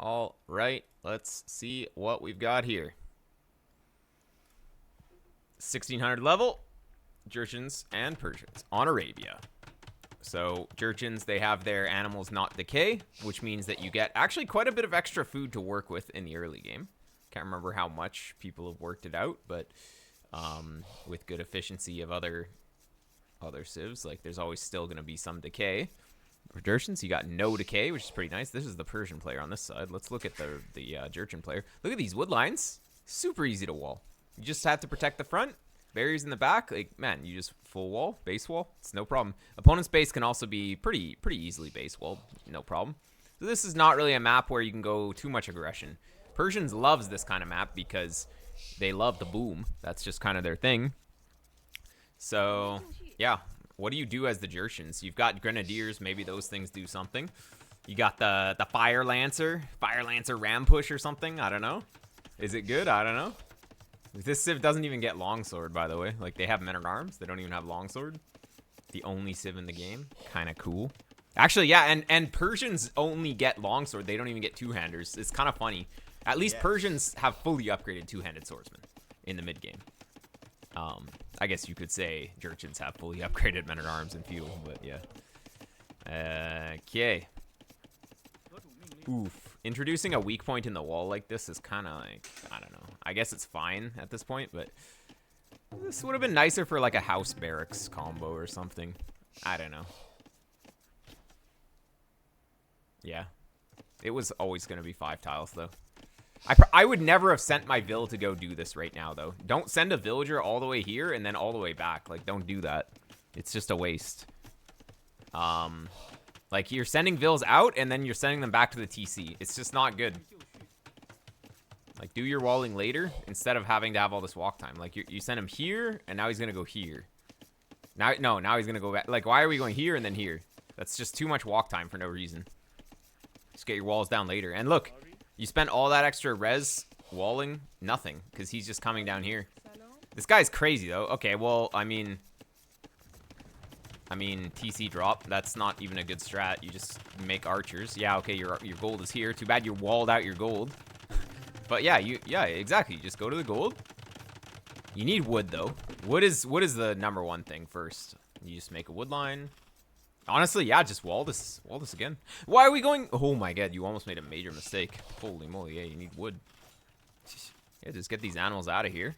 All right, let's see what we've got here. 1600 level, Jurchens and Persians on Arabia. So Jurchens, they have their animals not decay, which means that you get actually quite a bit of extra food to work with in the early game. Can't remember how much people have worked it out, but with good efficiency of other civs, like there's always still going to be some decay. For Jurchens, you got no decay, which is pretty nice. This is the Persian player on this side. Let's look at the Jurchen player. Look at these wood lines. Super easy to wall. You just have to protect the front. Barriers in the back. Like, man, you just full wall, base wall. It's no problem. Opponent's base can also be pretty easily base walled. No problem. So this is not really a map where you can go too much aggression. Persians loves this kind of map because they love the boom. That's just kind of their thing. So, yeah. What do you do as the Jurchens? You've got Grenadiers. Maybe those things do something. You got the Fire Lancer Ram Push or something. I don't know. Is it good? I don't know. This civ doesn't even get Longsword, by the way. Like, they have Men-at-Arms. They don't even have Longsword. The only civ in the game. Kind of cool. Actually, yeah, and Persians only get Longsword. They don't even get two-handers. It's kind of funny. At least Persians have fully upgraded two-handed swordsmen in the mid-game. I guess you could say Jurchens have fully upgraded Men-at-Arms and Feudal, but yeah. Okay. Oof. Introducing a weak point in the wall like this is kind of like, I don't know. I guess it's fine at this point, but this would have been nicer for like a house barracks combo or something. I don't know. Yeah. It was always going to be 5 tiles, though. I would never have sent my vill to go do this right now, though. Don't send a villager all the way here and then all the way back. Like, don't do that. It's just a waste. Like, you're sending vills out and then you're sending them back to the TC. It's just not good. Like, do your walling later instead of having to have all this walk time. Like, you send him here and now he's going to go here. Now he's going to go back. Like, why are we going here and then here? That's just too much walk time for no reason. Just get your walls down later. And look. You spent all that extra res walling, nothing, because he's just coming down here. This guy's crazy, though. Okay, well, I mean, TC drop. That's not even a good strat. You just make archers. Yeah, okay, your gold is here. Too bad you walled out your gold. But yeah, exactly. You just go to the gold. You need wood, though. Wood is the #1 thing first. You just make a wood line. Honestly, yeah, just wall this again. Why are we going? Oh my god, you almost made a major mistake. Holy moly, yeah, you need wood. Yeah, just get these animals out of here.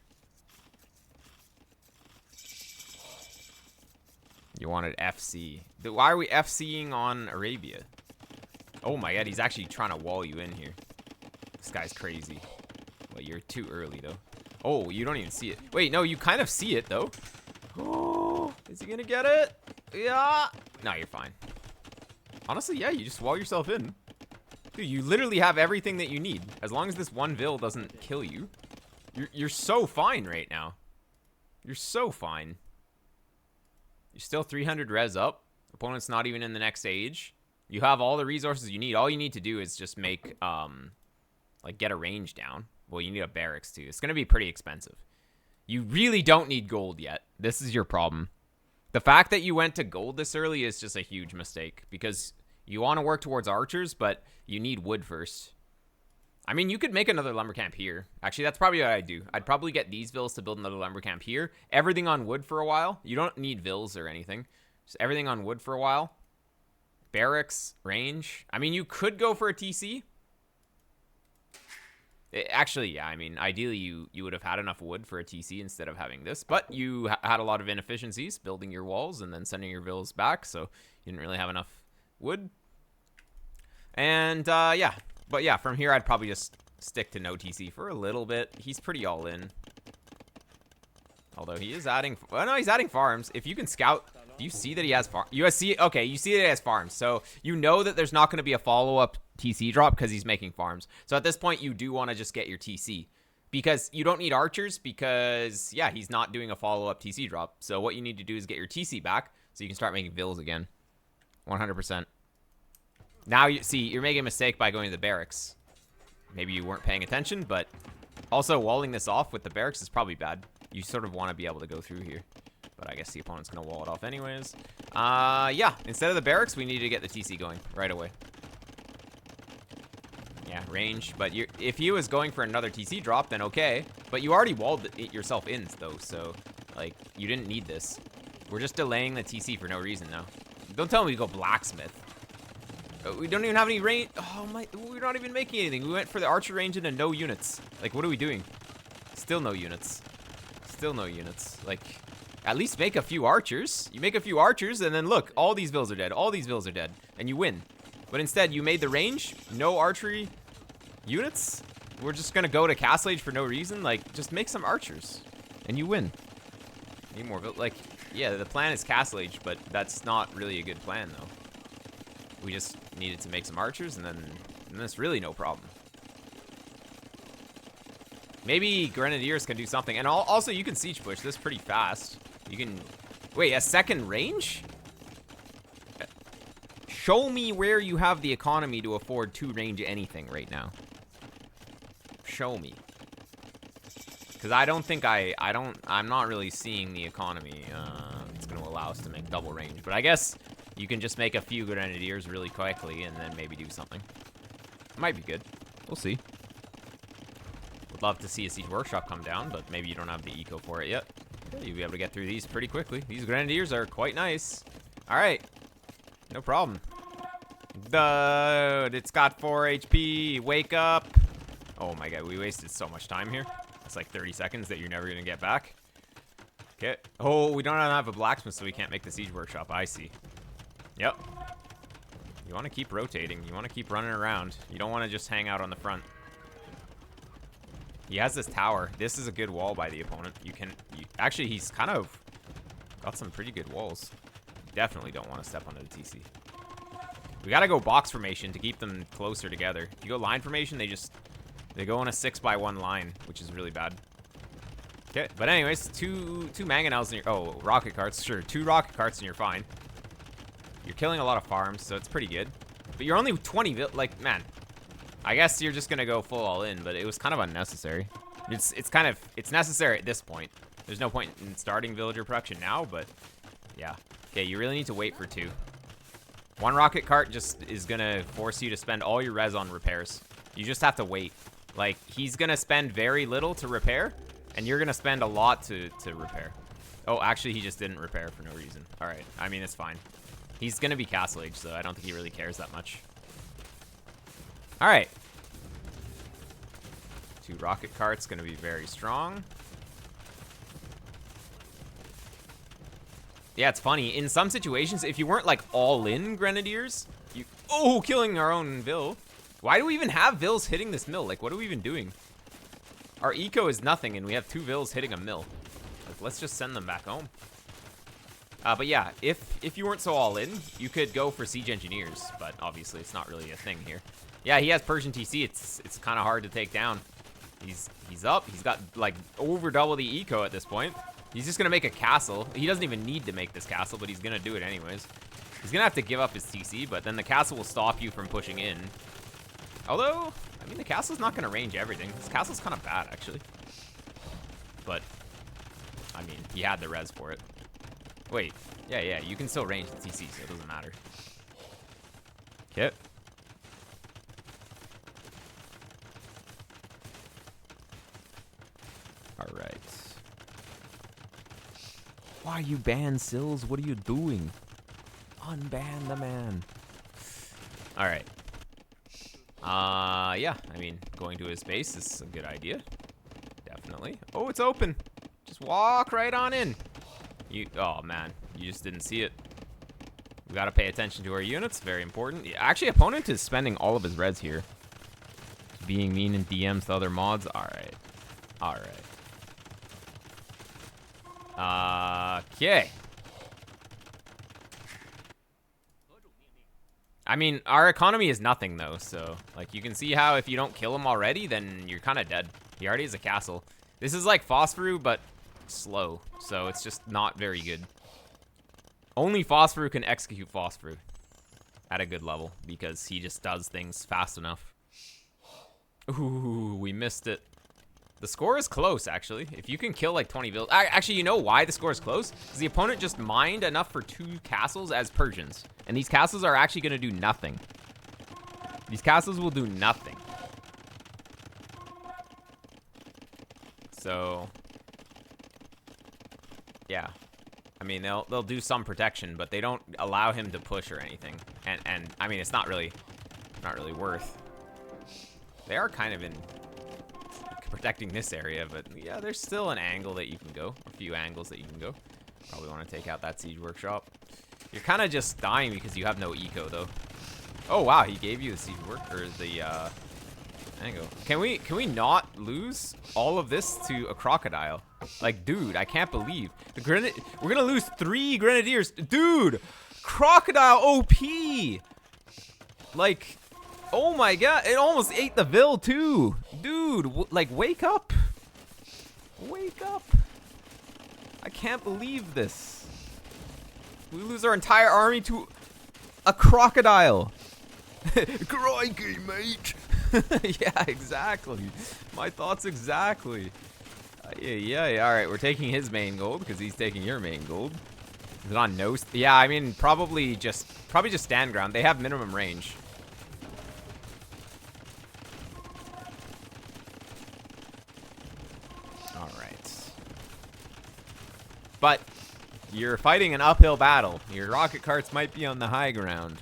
You wanted FC. Why are we FCing on Arabia? Oh my god, he's actually trying to wall you in here. This guy's crazy. Well, you're too early, though. Oh, you don't even see it. Wait, no, you kind of see it, though. Oh, is he gonna get it? Yeah. No, you're fine. Honestly, yeah, you just wall yourself in. Dude, you literally have everything that you need. As long as this one vill doesn't kill you. You're so fine right now. You're so fine. You're still 300 res up. Opponent's not even in the next stage. You have all the resources you need. All you need to do is just make, like, get a range down. Well, you need a barracks, too. It's going to be pretty expensive. You really don't need gold yet. This is your problem. The fact that you went to gold this early is just a huge mistake because you want to work towards archers, but you need wood first. I mean, you could make another lumber camp here. Actually, that's probably what I'd do. I'd probably get these vills to build another lumber camp here. Everything on wood for a while. You don't need vills or anything. Just everything on wood for a while. Barracks, range. I mean, you could go for a TC. Actually, yeah, I mean, ideally you would have had enough wood for a TC instead of having this, but you had a lot of inefficiencies building your walls and then sending your vills back, so you didn't really have enough wood. And, yeah. But yeah, from here I'd probably just stick to no TC for a little bit. He's pretty all in. Although he is adding... Oh, no, he's adding farms. If you can scout... Do you see that he has farms? Okay, you see that he has farms. So you know that there's not going to be a follow-up TC drop because he's making farms. So at this point, you do want to just get your TC. Because you don't need archers because, yeah, he's not doing a follow-up TC drop. So what you need to do is get your TC back so you can start making vills again. 100%. Now, you see, you're making a mistake by going to the barracks. Maybe you weren't paying attention, but also walling this off with the barracks is probably bad. You sort of want to be able to go through here. But I guess the opponent's going to wall it off anyways. Yeah, instead of the barracks, we need to get the TC going right away. Yeah, range. But if he was going for another TC drop, then okay. But you already walled it yourself in, though, so, like, you didn't need this. We're just delaying the TC for no reason now. Don't tell me to go blacksmith. We don't even have any range. Oh, my. We're not even making anything. We went for the archer range into no units. Like, what are we doing? Still no units. Still no units. Like, at least make a few archers. You make a few archers, and then look, all these vills are dead. All these vills are dead, and you win. But instead, you made the range, no archery units. We're just gonna go to Castle Age for no reason. Like, just make some archers, and you win. Need more vills. Like, yeah, the plan is Castle Age, but that's not really a good plan, though. We just needed to make some archers, and then it's really no problem. Maybe Grenadiers can do something. And also, you can siege push this pretty fast. You can... Wait, a second range? Show me where you have the economy to afford 2 range anything right now. Show me. Because I don't think I'm not really seeing the economy it's going to allow us to make double range. But I guess you can just make a few Grenadiers really quickly and then maybe do something. It might be good. We'll see. Would love to see a siege workshop come down, but maybe you don't have the eco for it yet. You'll be able to get through these pretty quickly. These Grenadiers are quite nice. All right. No problem. Dude, it's got 4 HP. Wake up. Oh my god, we wasted so much time here. It's like 30 seconds that you're never going to get back. Okay. Oh, we don't have a blacksmith, so we can't make the siege workshop. I see. Yep. You want to keep rotating. You want to keep running around. You don't want to just hang out on the front. He has this tower. This is a good wall by the opponent. Actually, he's kind of got some pretty good walls. Definitely don't want to step onto the TC. We got to go box formation to keep them closer together. If you go line formation, they go on a 6x1 line, which is really bad. Okay, but anyways, two mangonels in your... Oh, rocket carts. Sure, 2 rocket carts and you're fine. You're killing a lot of farms, so it's pretty good. But you're only 20... Like, man... I guess you're just gonna go full all in, but it was kind of unnecessary. It's necessary at this point. There's no point in starting villager production now, but yeah. Okay, you really need to wait for 2. 1 rocket cart just is gonna force you to spend all your res on repairs. You just have to wait. Like, he's gonna spend very little to repair, and you're gonna spend a lot to repair. Oh, actually, he just didn't repair for no reason. All right, I mean, it's fine. He's gonna be Castle Age, so I don't think he really cares that much. All right. 2 rocket carts, going to be very strong. Yeah, it's funny. In some situations, if you weren't, like, all-in Grenadiers, Oh, killing our own Vill. Why do we even have Vills hitting this mill? Like, what are we even doing? Our eco is nothing, and we have 2 Vills hitting a mill. Like, let's just send them back home. But yeah, if you weren't so all-in, you could go for Siege Engineers, but obviously it's not really a thing here. Yeah, he has Persian TC. It's kind of hard to take down. He's up. He's got like over double the eco at this point. He's just gonna make a castle. He doesn't even need to make this castle, but he's gonna do it anyways. He's gonna have to give up his TC, but then the castle will stop you from pushing in. Although, I mean, the castle's not gonna range everything. This castle's kind of bad actually. But I mean, he had the res for it. Wait, yeah, you can still range the TC, so it doesn't matter. Okay. Alright. Why you ban Sills? What are you doing? Unban the man. Alright. Yeah, I mean, going to his base is a good idea. Definitely. Oh, it's open. Just walk right on in. Oh man, you just didn't see it. We gotta pay attention to our units, very important. Actually, opponent is spending all of his reds here. Being mean in DMs to other mods. Alright. Okay. I mean, our economy is nothing though, so like you can see how if you don't kill him already, then you're kind of dead. He already has a castle. This is like Phosphorus, but slow, so it's just not very good. Only Phosphorus can execute Phosphorus at a good level because he just does things fast enough. Ooh, we missed it. The score is close, actually. If you can kill like 20 villas. Actually, you know why the score is close? Because the opponent just mined enough for 2 castles as Persians. And these castles are actually going to do nothing. These castles will do nothing. So, yeah. I mean, they'll do some protection, but they don't allow him to push or anything. And I mean, it's not really worth. They are kind of in protecting this area, but yeah, there's still an angle that you can go. A few angles that you can go. Probably want to take out that siege workshop. You're kind of just dying because you have no eco, though. Oh wow, he gave you the siege work or the angle. Can we not lose all of this to a crocodile? Like, dude, I can't believe we're gonna lose 3 grenadiers, dude. Crocodile OP. Like, oh my god, it almost ate the Vil too, dude. Like, wake up, wake up. I can't believe this. We lose our entire army to a crocodile. Crikey, mate. Yeah, exactly. My thoughts exactly. Yeah. All right, we're taking his main gold because he's taking your main gold. Is it on no? Yeah, I mean, probably just stand ground. They have minimum range. All right. But you're fighting an uphill battle. Your rocket carts might be on the high ground,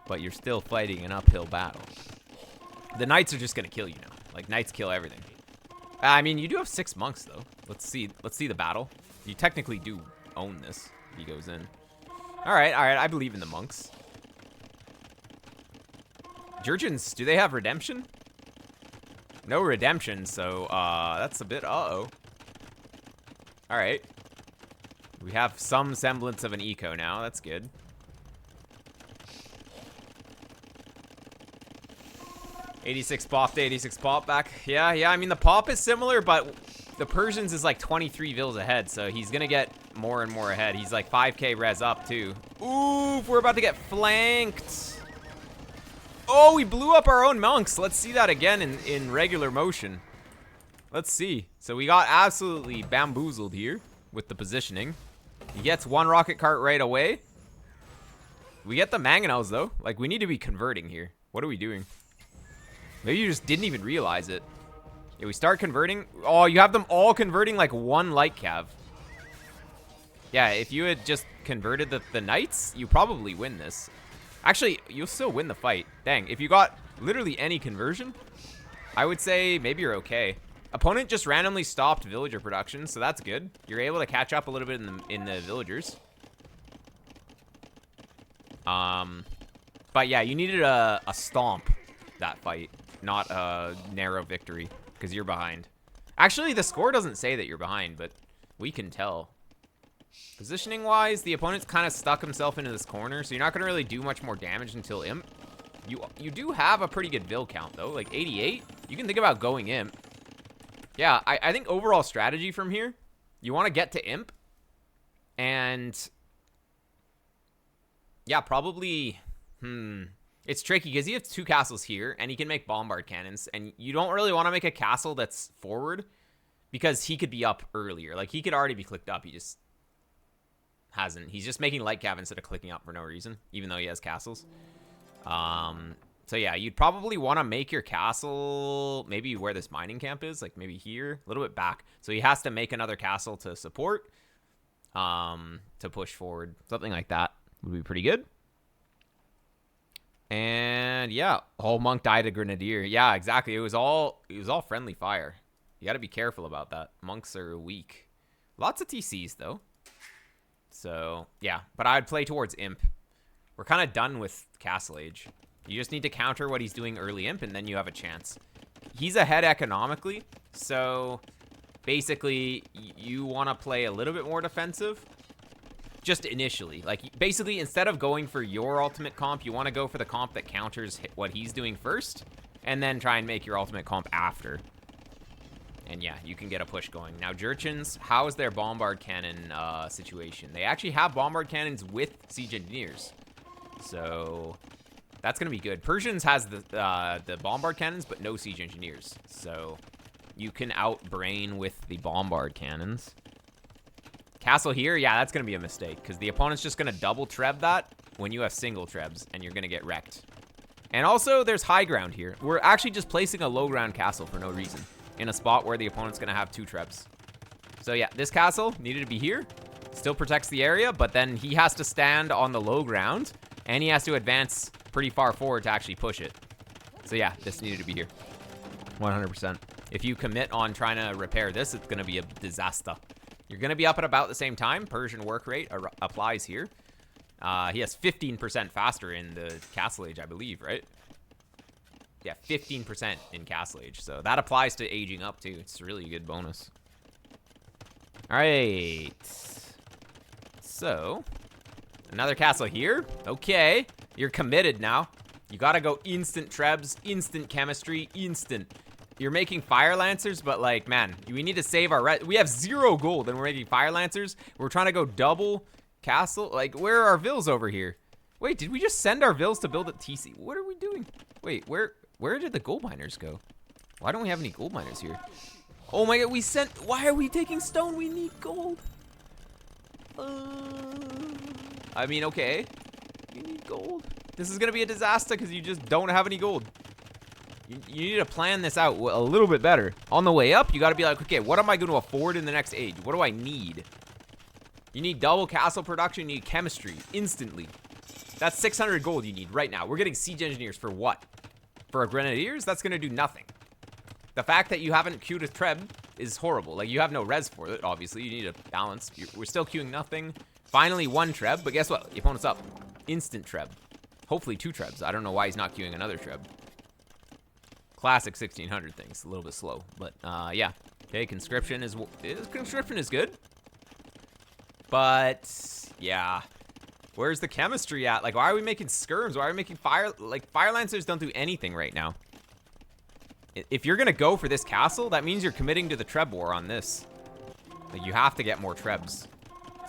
but you're still fighting an uphill battle. The knights are just gonna kill you now. Like, knights kill everything. I mean, you do have 6 monks though. Let's see the battle. You technically do own this. He goes in. All right. I believe in the monks. Jurchens, do they have redemption? No redemption, so that's a bit All right. We have some semblance of an eco now. That's good. $86 pop to $86 pop back. Yeah. I mean, the pop is similar, but the Persians is like 23 Vils ahead, so he's gonna get more and more ahead. He's like 5k res up too. Oof, we're about to get flanked. Oh, we blew up our own monks. Let's see that again in regular motion. Let's see. So we got absolutely bamboozled here with the positioning. He gets 1 rocket cart right away. We get the mangonels though. Like, we need to be converting here. What are we doing? Maybe you just didn't even realize it. Yeah, we start converting. Oh, you have them all converting like 1 light cav. Yeah, if you had just converted the knights, you probably win this. Actually, you'll still win the fight. Dang, if you got literally any conversion, I would say maybe you're okay. Opponent just randomly stopped villager production, so that's good. You're able to catch up a little bit in the villagers. But yeah, you needed a stomp that fight, not a narrow victory, because you're behind. Actually, the score doesn't say that you're behind, but we can tell. Positioning wise, the opponent's kind of stuck himself into this corner, so you're not going to really do much more damage until imp. You do have a pretty good Vil count though, like 88. You can think about going imp. Yeah, I think overall strategy from here, you want to get to imp, and yeah, probably it's tricky because he has 2 castles here, and he can make bombard cannons, and you don't really want to make a castle that's forward because he could be up earlier. Like, he could already be clicked up. He just hasn't. He's just making light cav instead of clicking up for no reason, even though he has castles. So yeah, you'd probably want to make your castle maybe where this mining camp is, like maybe here, a little bit back. So he has to make another castle to support, to push forward. Something like that would be pretty good. And yeah, whole monk died to grenadier. Yeah, exactly. It was all friendly fire. You got to be careful about that. Monks are weak. Lots of TCs though. So yeah, but I'd play towards imp. We're kind of done with castle age. You just need to counter what he's doing early imp, and then you have a chance. He's ahead economically, so basically you want to play a little bit more defensive. Just initially, like, basically instead of going for your ultimate comp, you want to go for the comp that counters what he's doing first, and then try and make your ultimate comp after. And yeah, you can get a push going. Now, Jurchens, how is their bombard cannon situation? They actually have bombard cannons with siege engineers, so that's gonna be good. Persians has the bombard cannons, but no siege engineers, so you can outbrain with the bombard cannons. Castle here, yeah, that's gonna be a mistake because the opponent's just gonna double treb that when you have single trebs, and you're gonna get wrecked. And also, there's high ground here. We're actually just placing a low ground castle for no reason. in a spot where the opponent's going to have 2 trebs. So yeah, this castle needed to be here. Still protects the area, but then he has to stand on the low ground, and he has to advance pretty far forward to actually push it. So yeah, this needed to be here. 100%. If you commit on trying to repair this, it's going to be a disaster. You're going to be up at about the same time. Persian work rate applies here. He has 15% faster in the Castle Age, I believe, right? Yeah, 15% in Castle Age. So that applies to aging up, too. It's a really good bonus. All right. So, another castle here. Okay. You're committed now. You got to go instant trebs, instant chemistry, instant. You're making fire lancers, but like, man, we need to save our we have 0 gold and we're making fire lancers. We're trying to go double castle. Like, where are our vills over here? Wait, did we just send our vills to build a TC? What are we doing? Wait, where did the gold miners go? Why don't we have any gold miners here? Oh my god, why are we taking stone? We need gold. I mean, okay. You need gold. This is gonna be a disaster because you just don't have any gold. You need to plan this out a little bit better. On the way up, you got to be like, okay, what am I going to afford in the next age? What do I need? You need double castle production. You need chemistry instantly. That's 600 gold you need right now. We're getting siege engineers for what? For a grenadiers? That's going to do nothing. The fact that you haven't queued a treb is horrible. Like, you have no res for it, obviously. You need a balance. We're still queuing nothing. Finally, 1 treb, but guess what? The opponent's up. Instant treb. Hopefully 2 trebs. I don't know why he's not queuing another treb. Classic 1600 things, a little bit slow, but yeah. Okay, conscription is good, but yeah. Where's the chemistry at? Like, why are we making skirms? Why are we making fire lancers? Don't do anything right now. If you're gonna go for this castle, that means you're committing to the treb war on this. Like, you have to get more trebs.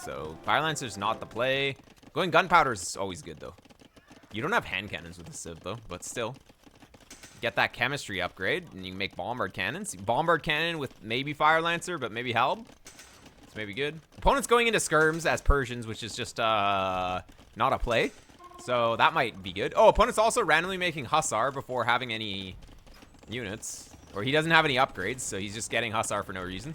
So fire lancers not the play. Going gunpowder is always good though. You don't have hand cannons with the civ though, but still. Get that chemistry upgrade, and you can make bombard cannons. Bombard cannon with maybe fire lancer, but maybe halb. It's maybe good. Opponent's going into skirms as Persians, which is just not a play. So that might be good. Oh, opponent's also randomly making hussar before having any units. Or he doesn't have any upgrades, so he's just getting hussar for no reason.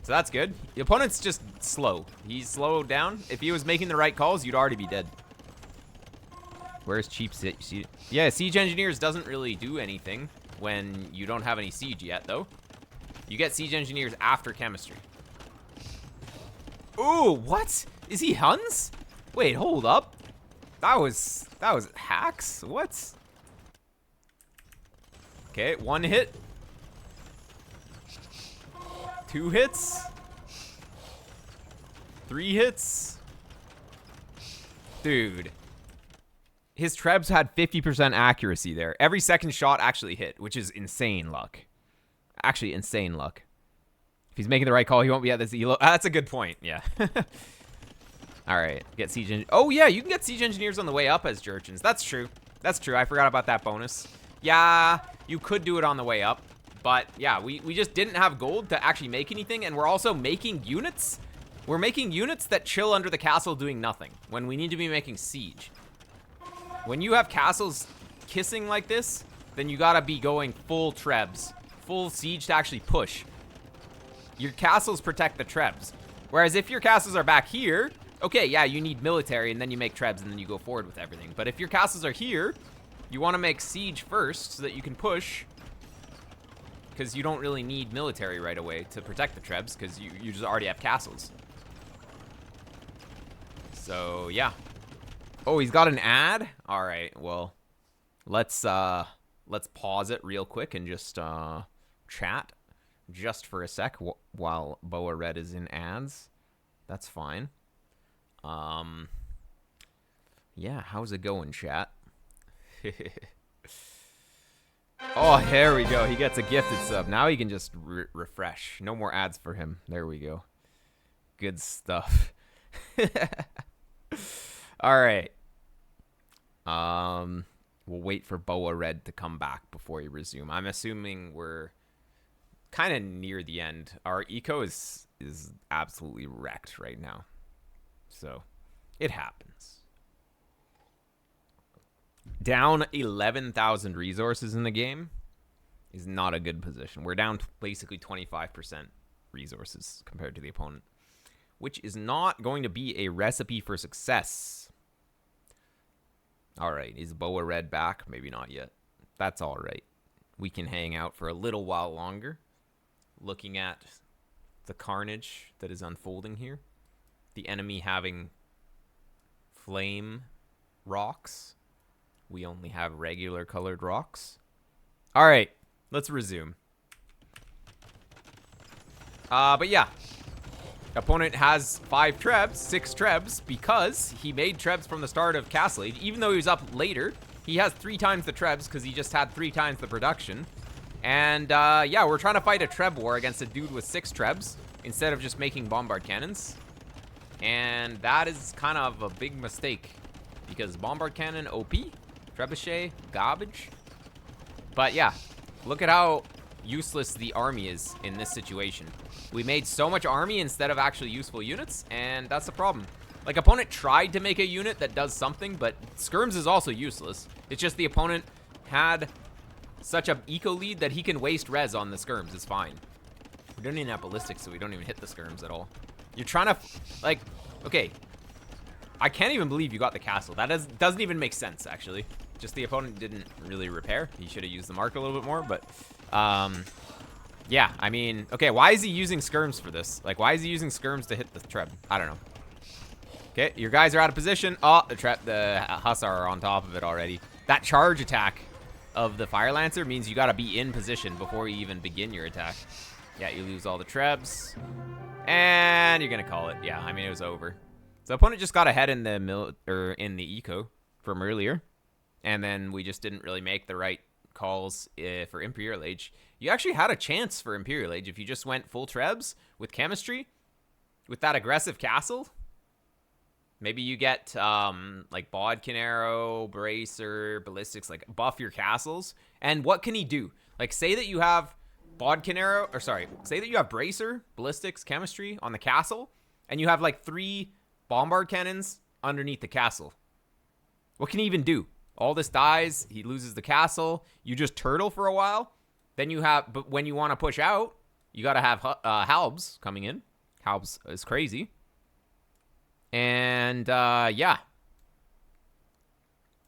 So that's good. The opponent's just slow. He's slowed down. If he was making the right calls, you'd already be dead. Where's cheap siege? Yeah, siege engineers doesn't really do anything when you don't have any siege yet, though. You get siege engineers after chemistry. Ooh, what? Is he Huns? Wait, hold up. That was hacks? What? Okay, 1 hit. 2 hits. 3 hits. Dude. His trebs had 50% accuracy there. Every second shot actually hit, which is insane luck. Actually, insane luck. If he's making the right call, he won't be at this elo. That's a good point, yeah. All right, get siege engineers. Oh, yeah, you can get siege engineers on the way up as Jurchens. That's true. That's true. I forgot about that bonus. Yeah, you could do it on the way up. But, yeah, we just didn't have gold to actually make anything, and we're also making units. We're making units that chill under the castle doing nothing when we need to be making siege. When you have castles kissing like this, then you gotta be going full trebs. Full siege to actually push. Your castles protect the trebs. Whereas if your castles are back here, okay, yeah, you need military and then you make trebs and then you go forward with everything. But if your castles are here, you wanna make siege first so that you can push. Because you don't really need military right away to protect the trebs because you just already have castles. So, yeah. Oh, he's got an ad? All right, well, let's pause it real quick and just chat just for a sec while Boa Red is in ads. That's fine. Yeah, how's it going, chat? Oh, here we go. He gets a gifted sub. Now he can just refresh. No more ads for him. There we go. Good stuff. All right. We'll wait for Boa Red to come back before we resume. I'm assuming we're kind of near the end. Our eco is absolutely wrecked right now. So, it happens. Down 11,000 resources in the game. is not a good position. We're down basically 25% resources compared to the opponent, which is not going to be a recipe for success. All right, is Boa Red back? Maybe not yet. That's all right. We can hang out for a little while longer, looking at the carnage that is unfolding here. The enemy having flame rocks. We only have regular colored rocks. All right, let's resume. But yeah, opponent has 5 trebs, 6 trebs, because he made trebs from the start of Castle Age. Even though he was up later, he has 3 times the trebs because he just had 3 times the production. And yeah, we're trying to fight a treb war against a dude with 6 trebs instead of just making bombard cannons. And that is kind of a big mistake because bombard cannon OP, trebuchet garbage. But yeah, look at how useless the army is in this situation. We made so much army instead of actually useful units, and that's the problem. Like, opponent tried to make a unit that does something, but skirms is also useless. It's just the opponent had such a eco lead that he can waste res on the skirms. It's fine. We don't even have ballistics, so we don't even hit the skirms at all. You're trying to, like, okay. I can't even believe you got the castle. That doesn't even make sense, actually. Just the opponent didn't really repair. He should have used the mark a little bit more, but yeah, I mean, okay, why is he using skirms for this? Like, why is he using skirms to hit the treb? I don't know. Okay, your guys are out of position. Oh, the hussar are on top of it already. That charge attack of the Fire Lancer means you gotta be in position before you even begin your attack. Yeah, you lose all the trebs. And you're gonna call it. Yeah, I mean, it was over. So opponent just got ahead in the in the eco from earlier. And then we just didn't really make the right calls for Imperial Age. You actually had a chance for Imperial Age if you just went full trebs with chemistry, with that aggressive castle. Maybe you get like Bodkin Arrow, Bracer, Ballistics, like buff your castles. And what can he do? Like, say that you have Bodkin Arrow, or sorry, say that you have Bracer, Ballistics, Chemistry on the castle, and you have like 3 bombard cannons underneath the castle. What can he even do? All this dies, he loses the castle, you just turtle for a while. Then you have, but when you want to push out, you got to have Halbs coming in. Halbs is crazy. And yeah,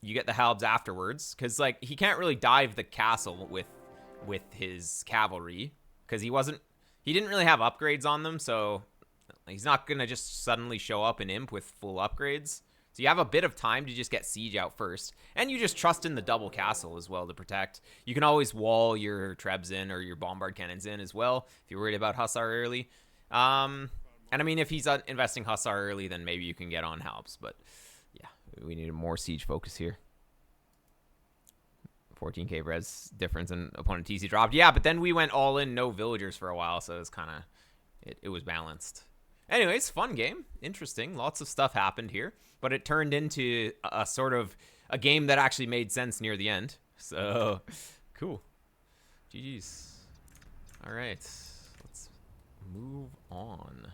you get the Halbs afterwards because like he can't really dive the castle with his cavalry because he didn't really have upgrades on them, so he's not gonna just suddenly show up in Imp with full upgrades. So you have a bit of time to just get siege out first, and you just trust in the double castle as well to protect. You can always wall your trebs in or your bombard cannons in as well if you're worried about hussar early. And I mean, if he's investing hussar early, then maybe you can get on Halbs. But yeah, we need a more siege focus here. 14k res difference in opponent TC dropped. Yeah, but then we went all in, no villagers for a while, so it's kind of it was balanced. Anyways, fun game, interesting. Lots of stuff happened here, but it turned into a sort of a game that actually made sense near the end. So cool. GG's. All right, let's move on.